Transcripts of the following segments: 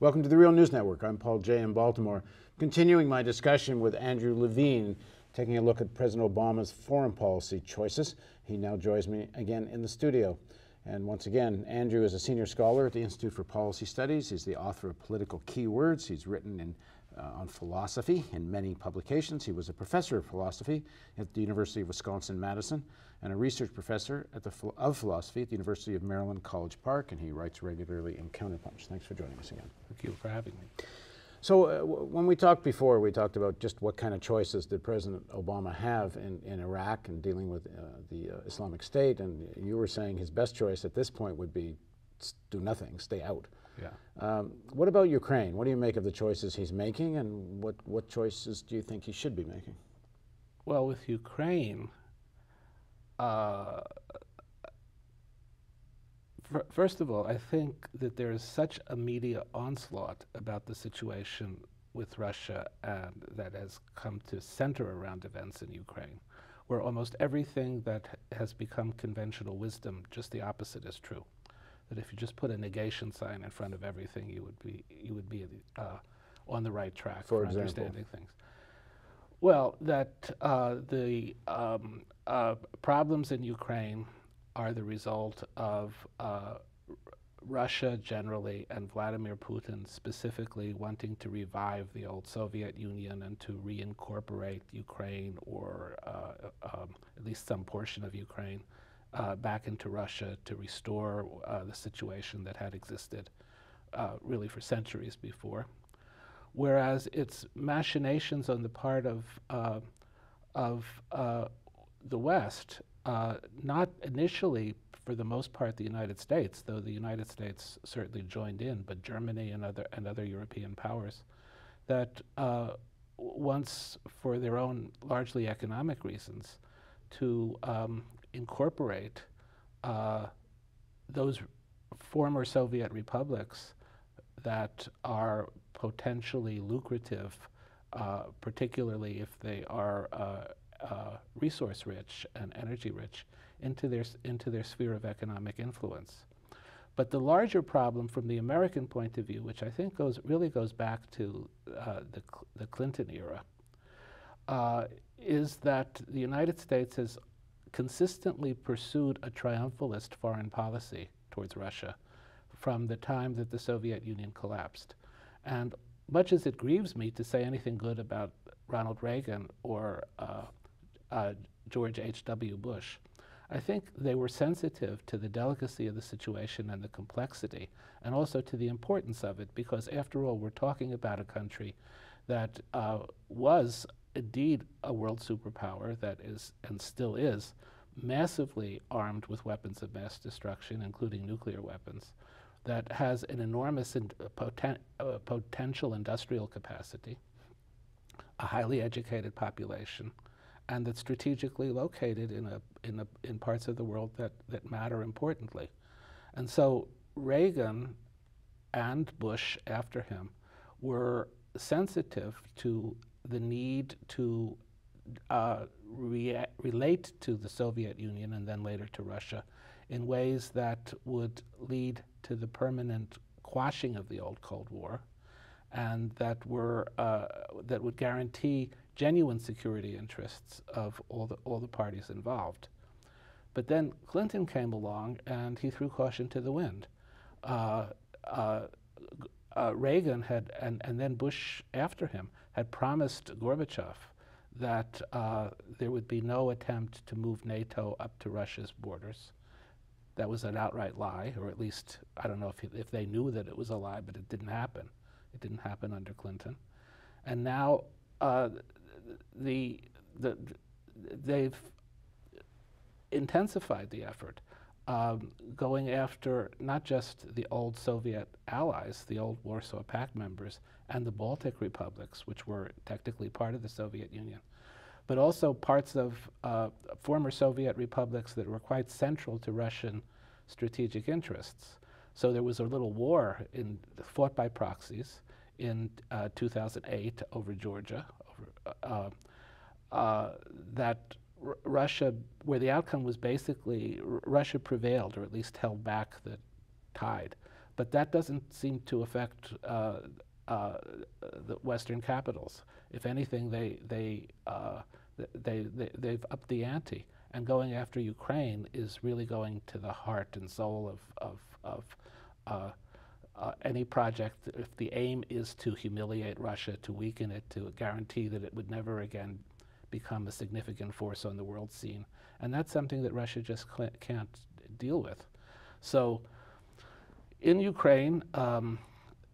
Welcome to the Real News Network. I'm Paul Jay in Baltimore, continuing my discussion with Andrew Levine, taking a look at President Obama's foreign policy choices. He now joins me again in the studio. And once again, Andrew is a senior scholar at the Institute for Policy Studies. He's the author of Political Keywords. He's written on philosophy in many publications. He was a professor of philosophy at the University of Wisconsin-Madison and a research professor of philosophy at the University of Maryland, College Park, and he writes regularly in Counterpunch. Thanks for joining us again. Thank you for having me. So when we talked before, we talked about just what kind of choices did President Obama have in Iraq and dealing with the Islamic State, and you were saying his best choice at this point would be do nothing, stay out. Yeah. What about Ukraine? What do you make of the choices he's making, and what choices do you think he should be making? Well, with Ukraine, first of all, I think that there is such a media onslaught about the situation with Russia and that has come to center around events in Ukraine, where almost everything that has become conventional wisdom, just the opposite is true. That if you just put a negation sign in front of everything, you would be on the right track for understanding things. Well, that the problems in Ukraine are the result of Russia generally and Vladimir Putin specifically wanting to revive the old Soviet Union and to reincorporate Ukraine, or at least some portion of Ukraine, back into Russia to restore the situation that had existed really for centuries before. Whereas its machinations on the part of the West, not initially for the most part the United States, though the United States certainly joined in, but Germany and other European powers, that once for their own largely economic reasons to incorporate those former Soviet republics that are potentially lucrative, particularly if they are resource rich and energy rich, into their sphere of economic influence. But the larger problem from the American point of view, which I think really goes back to the Clinton era, is that the United States has consistently pursued a triumphalist foreign policy towards Russia from the time that the Soviet Union collapsed. And much as it grieves me to say anything good about Ronald Reagan or George H.W. Bush, I think they were sensitive to the delicacy of the situation and the complexity, and also to the importance of it, because after all, we're talking about a country that was indeed a world superpower that is, and still is, massively armed with weapons of mass destruction, including nuclear weapons, that has an enormous potential industrial capacity, a highly educated population, and that's strategically located in parts of the world that matter importantly. And so Reagan and Bush after him were sensitive to the need to relate to the Soviet Union and then later to Russia in ways that would lead to the permanent quashing of the old Cold War, and that would guarantee genuine security interests of all the parties involved. But then Clinton came along and he threw caution to the wind. Reagan had, and then Bush after him, had promised Gorbachev that there would be no attempt to move NATO up to Russia's borders. That was an outright lie, or at least, I don't know if they knew that it was a lie, but it didn't happen. It didn't happen under Clinton. And now they've intensified the effort, going after not just the old Soviet allies, the old Warsaw Pact members, and the Baltic republics, which were technically part of the Soviet Union, but also parts of former Soviet republics that were quite central to Russian strategic interests. So there was a little war fought by proxies in 2008 over Georgia, that Russia, where the outcome was basically Russia prevailed, or at least held back the tide, But that doesn't seem to affect the Western capitals. If anything, they've upped the ante, and going after Ukraine is really going to the heart and soul of any project. If the aim is to humiliate Russia, to weaken it, to guarantee that it would never again become a significant force on the world scene, and that's something that Russia just can't deal with. So, in Ukraine,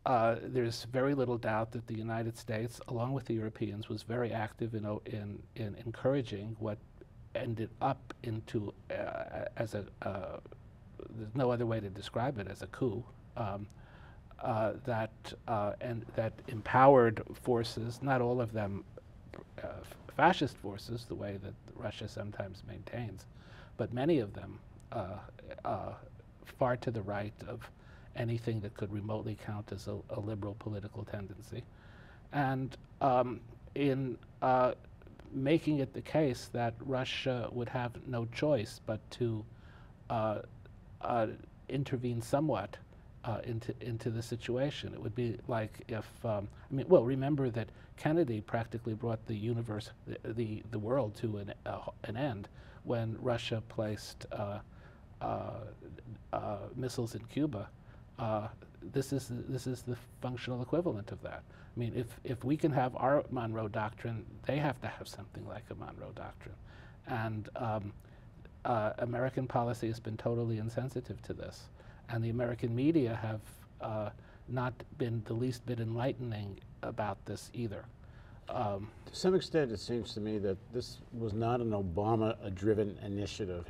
there's very little doubt that the United States, along with the Europeans, was very active in encouraging what ended up into as a there's no other way to describe it, as a coup that empowered forces, not all of them fascist forces, the way that Russia sometimes maintains, but many of them far to the right of anything that could remotely count as a liberal political tendency, and in making it the case that Russia would have no choice but to intervene somewhat into the situation. It would be like if, I mean, well, remember that Kennedy practically brought the universe, the world to an end when Russia placed missiles in Cuba. This is the functional equivalent of that. I mean, if we can have our Monroe Doctrine, they have to have something like a Monroe Doctrine. And American policy has been totally insensitive to this. And the American media have not been the least bit enlightening about this either. To some extent, it seems to me that this was not an Obama-driven initiative.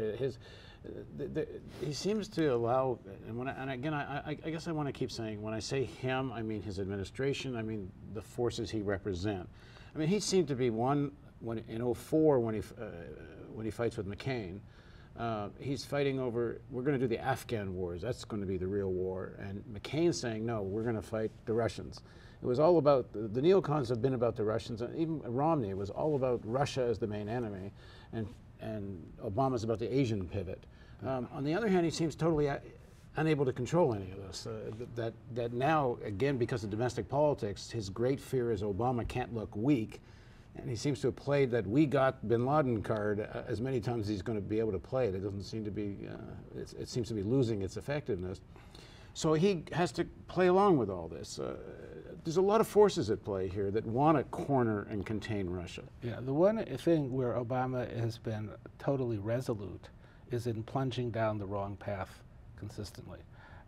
He seems to allow, and again, I guess I want to keep saying, when I say him, I mean his administration, I mean the forces he represents. I mean, he seemed to be one, in 2004 when he fights with McCain, he's fighting over, we're going to do the Afghan wars, that's going to be the real war. And McCain's saying, no, we're going to fight the Russians. It was all about, the neocons have been about the Russians, and even Romney was all about Russia as the main enemy, and Obama's about the Asian pivot. On the other hand, he seems totally unable to control any of this. That now, again, because of domestic politics, his great fear is Obama can't look weak, and he seems to have played that "we got bin Laden" card as many times as he's going to be able to play it. It doesn't seem to be, it seems to be losing its effectiveness. So he has to play along with all this. There's a lot of forces at play here that want to corner and contain Russia. Yeah, the one thing where Obama has been totally resolute is in plunging down the wrong path consistently.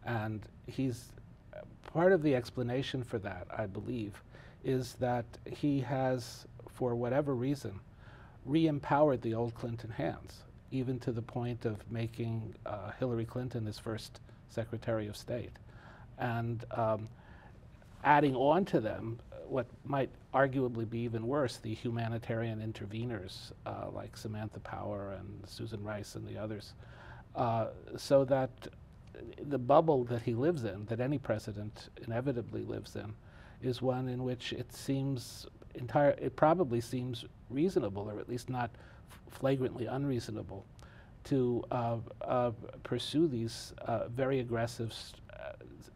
And he's, part of the explanation for that, I believe, is that he has, for whatever reason, re-empowered the old Clinton hands, even to the point of making Hillary Clinton his first Secretary of State. And adding on to them what might arguably be even worse, the humanitarian interveners like Samantha Power and Susan Rice and the others, so that the bubble that he lives in, that any president inevitably lives in, is one in which it seems it probably seems reasonable, or at least not flagrantly unreasonable, to pursue these very aggressive,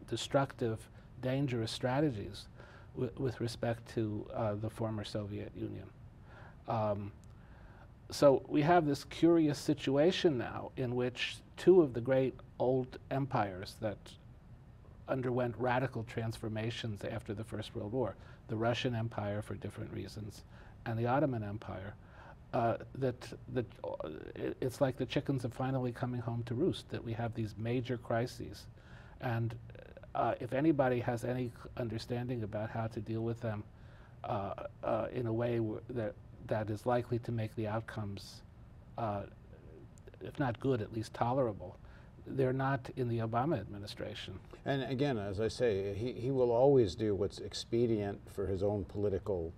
destructive, dangerous strategies with respect to the former Soviet Union. So we have this curious situation now in which two of the great old empires that underwent radical transformations after the First World War, the Russian Empire for different reasons, and the Ottoman Empire, it's like the chickens are finally coming home to roost, that we have these major crises. And if anybody has any understanding about how to deal with them in a way that is likely to make the outcomes, if not good, at least tolerable, they're not in the Obama administration. And again, as I say, he will always do what's expedient for his own political,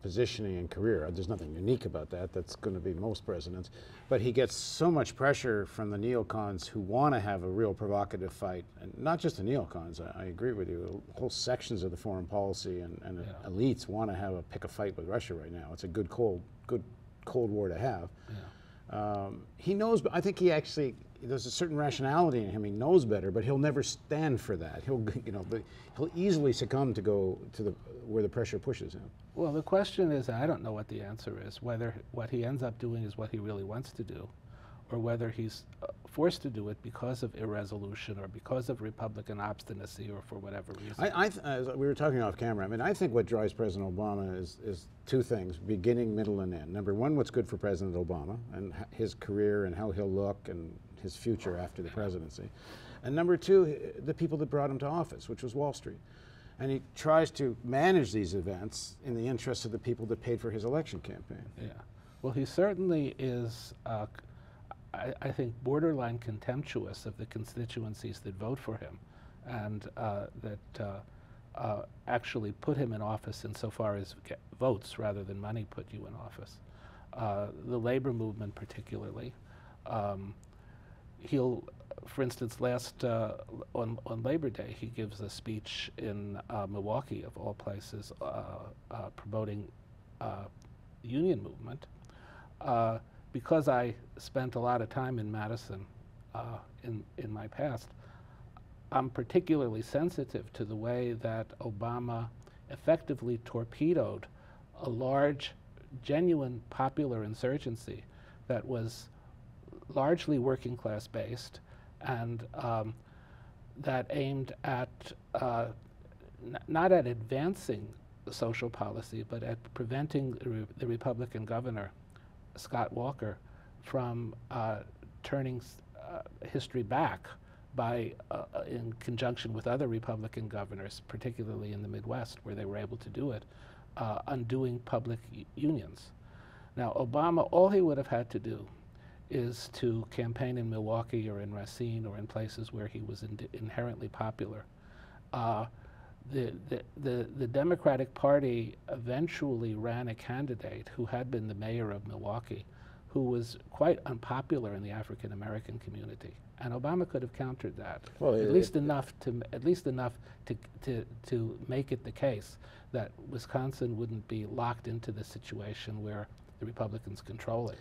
positioning and career. There's nothing unique about that. That's going to be most presidents. But he gets so much pressure from the neocons who want to have a real provocative fight, and not just the neocons. I agree with you. Whole sections of the foreign policy and elites want to pick a fight with Russia right now. It's a good Cold War to have. Yeah. He knows, but I think he actually there's a certain rationality in him. He knows better, but he'll never stand for that. He'll, he'll easily succumb to go to where the pressure pushes him. Well, the question is, I don't know what the answer is, whether what he ends up doing is what he really wants to do, or whether he's forced to do it because of irresolution or because of Republican obstinacy or for whatever reason. As we were talking off camera, I mean, I think what drives President Obama is two things, beginning, middle, and end. Number one, what's good for President Obama and his career and how he'll look and his future after the presidency. And number two, the people that brought him to office, which was Wall Street. And he tries to manage these events in the interest of the people that paid for his election campaign. Yeah. Well, he certainly is, I think, borderline contemptuous of the constituencies that vote for him and that actually put him in office insofar as votes rather than money put you in office. The labor movement particularly. He'll, for instance, on Labor Day, he gives a speech in Milwaukee, of all places, promoting union movement. Because I spent a lot of time in Madison in my past, I'm particularly sensitive to the way that Obama effectively torpedoed a large, genuine popular insurgency that was largely working class based and that aimed at not at advancing social policy, but at preventing the Republican governor, Scott Walker, from turning history back by, in conjunction with other Republican governors, particularly in the Midwest, where they were able to do it, undoing public unions. Now, Obama, all he would have had to do is to campaign in Milwaukee or in Racine or in places where he was inherently popular. The Democratic Party eventually ran a candidate who had been the mayor of Milwaukee, who was quite unpopular in the African American community, and Obama could have countered that. Well, at least enough to make it the case that Wisconsin wouldn't be locked into the situation where the Republicans control it.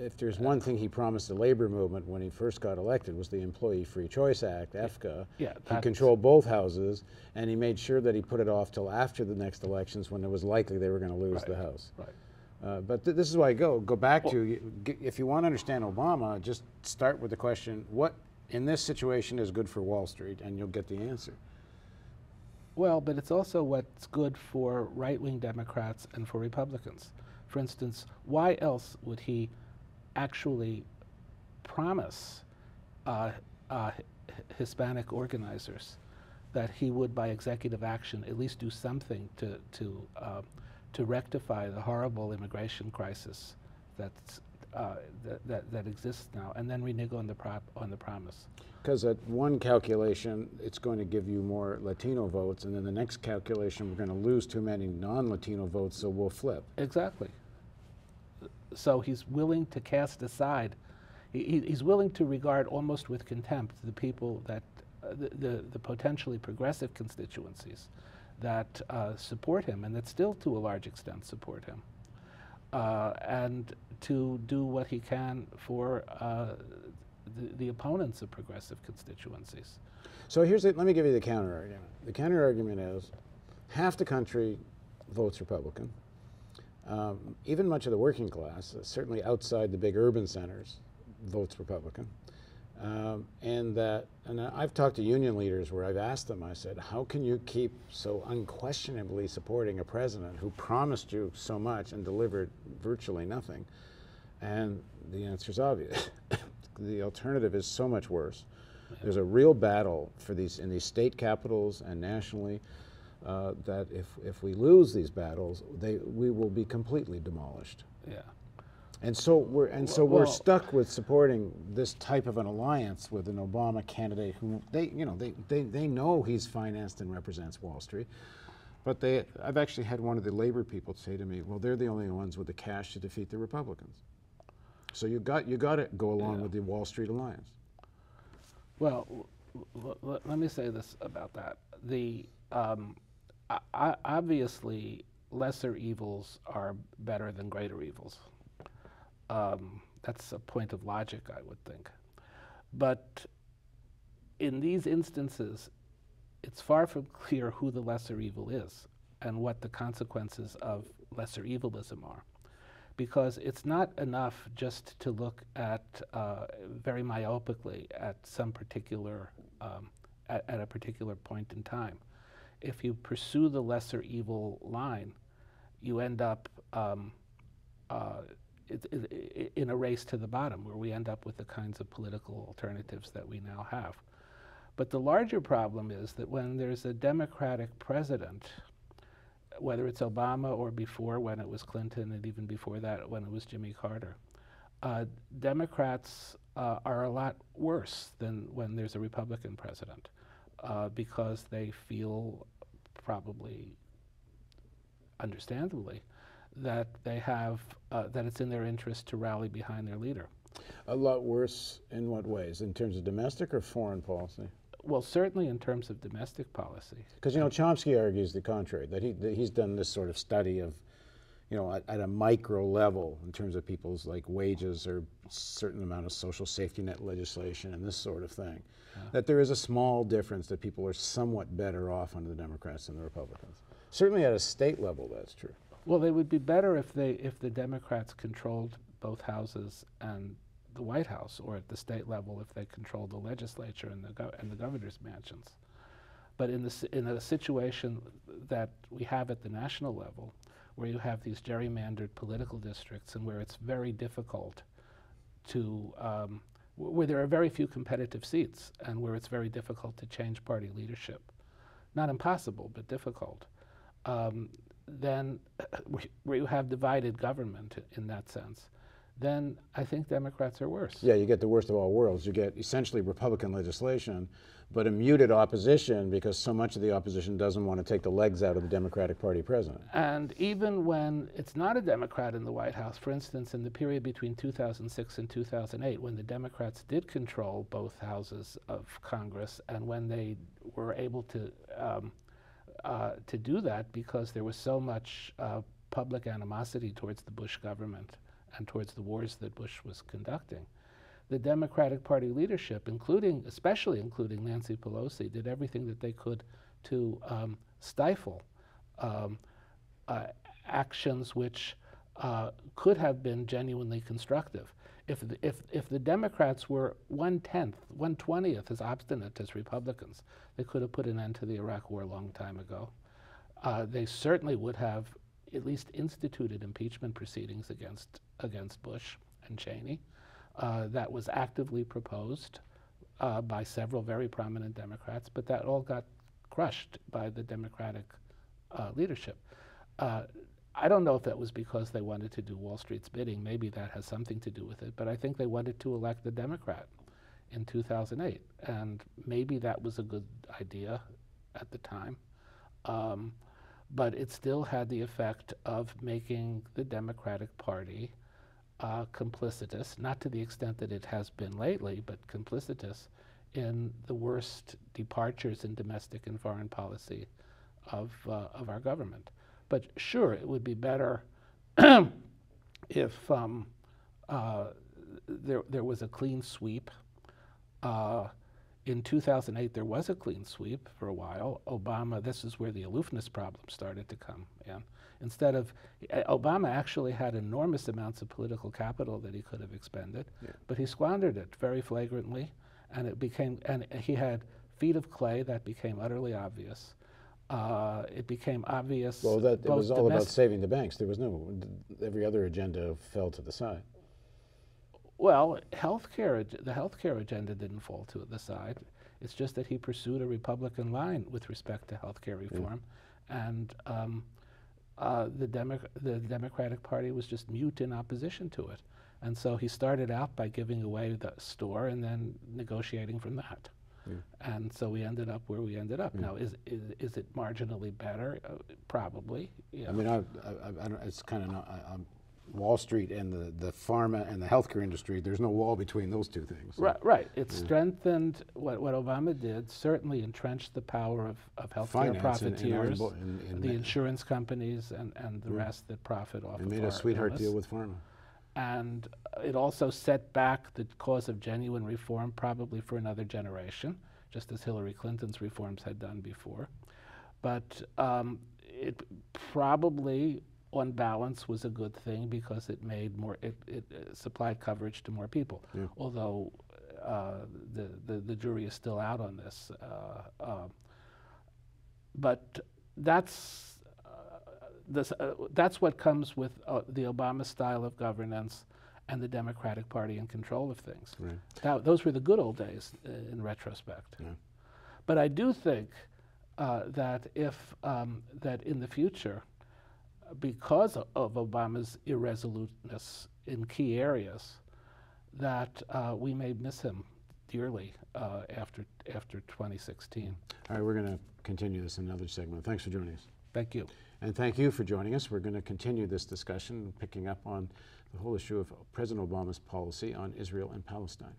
If there's one thing he promised the labor movement when he first got elected was the Employee Free Choice Act, EFCA. Yeah, he controlled both houses, and he made sure that he put it off till after the next elections when it was likely they were going to lose the House. Right. But this is why I go back to, if you want to understand Obama, just start with the question, what in this situation is good for Wall Street, and you'll get the answer. Well, but it's also what's good for right-wing Democrats and for Republicans. For instance, why else would he actually promise Hispanic organizers that he would, by executive action, at least do something to rectify the horrible immigration crisis that's, that exists now, and then renege on the promise? Because at one calculation, it's going to give you more Latino votes, and then the next calculation, we're going to lose too many non-Latino votes, so we'll flip. Exactly. So he's willing to cast aside, he's willing to regard almost with contempt the people that, the potentially progressive constituencies that support him and that still to a large extent support him, and to do what he can for the opponents of progressive constituencies. So let me give you the counter argument. The counter argument is half the country votes Republican. Even much of the working class, certainly outside the big urban centers, votes Republican. And I've talked to union leaders where I've asked them, I said, how can you keep so unquestionably supporting a president who promised you so much and delivered virtually nothing? And the answer is obvious. The alternative is so much worse. There's a real battle for in these state capitals and nationally, that if we lose these battles, we will be completely demolished. Yeah. And so we're stuck with supporting this type of an alliance with an Obama candidate who they know he's financed and represents Wall Street, but I've actually had one of the labor people say to me, well, they're the only ones with the cash to defeat the Republicans. So you got to go along with the Wall Street alliance. Well, let me say this about that. Obviously, lesser evils are better than greater evils. That's a point of logic, I would think. But in these instances, it's far from clear who the lesser evil is and what the consequences of lesser evilism are. Because it's not enough just to look at very myopically at some particular, at a particular point in time. If you pursue the lesser evil line, you end up in a race to the bottom, where we end up with the kinds of political alternatives that we now have. But the larger problem is that when there's a Democratic president, whether it's Obama or before when it was Clinton, and even before that when it was Jimmy Carter, Democrats are a lot worse than when there's a Republican president, because they feel, probably understandably, that they have, that it's in their interest to rally behind their leader. A lot worse in what ways? In terms of domestic or foreign policy? Well, certainly in terms of domestic policy. Because, you know, Chomsky argues the contrary, that he's done this sort of study of, you know, at a micro level in terms of people's, like, wages or certain amount of social safety net legislation and this sort of thing, that there is a small difference that people are somewhat better off under the Democrats than the Republicans. Certainly at a state level, that's true. Well, they would be better if the Democrats controlled both houses and the White House, or at the state level if they controlled the legislature and the governor's mansions. But in a situation that we have at the national level, where you have these gerrymandered political districts and where it's very difficult to, where there are very few competitive seats and where it's very difficult to change party leadership, not impossible, but difficult, then where you have divided government in that sense, then I think Democrats are worse. Yeah, you get the worst of all worlds. You get essentially Republican legislation, but a muted opposition because so much of the opposition doesn't want to take the legs out of the Democratic Party president. And even when it's not a Democrat in the White House, for instance, in the period between 2006 and 2008, when the Democrats did control both houses of Congress, and when they were able to do that because there was so much public animosity towards the Bush government and towards the wars that Bush was conducting, the Democratic Party leadership, especially including Nancy Pelosi, did everything that they could to stifle actions which could have been genuinely constructive. If the Democrats were 1/10, 1/20th as obstinate as Republicans, they could have put an end to the Iraq War a long time ago. They certainly would have at least instituted impeachment proceedings against Bush and Cheney. That was actively proposed by several very prominent Democrats, but that all got crushed by the Democratic leadership. I don't know if that was because they wanted to do Wall Street's bidding. Maybe that has something to do with it, but I think they wanted to elect the Democrat in 2008, and maybe that was a good idea at the time. But it still had the effect of making the Democratic Party complicitous, not to the extent that it has been lately, but complicitous in the worst departures in domestic and foreign policy of our government. But sure, it would be better if there was a clean sweep. In 2008, there was a clean sweep for a while. Obama, this is where the aloofness problem started to come in. Instead of, Obama actually had enormous amounts of political capital that he could have expended, but he squandered it very flagrantly, and he had feet of clay that became utterly obvious. It became obvious. Well, it was all about saving the banks. There was every other agenda fell to the side. Well, the healthcare agenda didn't fall to the side. It's just that he pursued a Republican line with respect to healthcare reform, and the Democratic Party was just mute in opposition to it. And so he started out by giving away the store and then negotiating from that. And so we ended up where we ended up. Now, is it marginally better? Probably. Yeah. I mean, it's kind of not. Wall Street and the pharma and the healthcare industry, there's no wall between those two things. So. Right. It strengthened what Obama did, certainly entrenched the power of healthcare profiteers, the insurance companies and the rest that profit off of it made a sweetheart deal with pharma. And it also set back the cause of genuine reform probably for another generation, just as Hillary Clinton's reforms had done before. But it probably, on balance, was a good thing because it made more, it supplied coverage to more people. Yeah. Although the jury is still out on this. But that's what comes with the Obama style of governance and the Democratic Party in control of things. Right. Those were the good old days in retrospect. Yeah. But I do think that that in the future, because of Obama's irresoluteness in key areas, that we may miss him dearly after 2016. All right, we're going to continue this in another segment. Thanks for joining us. Thank you. And thank you for joining us. We're going to continue this discussion, picking up on the whole issue of President Obama's policy on Israel and Palestine.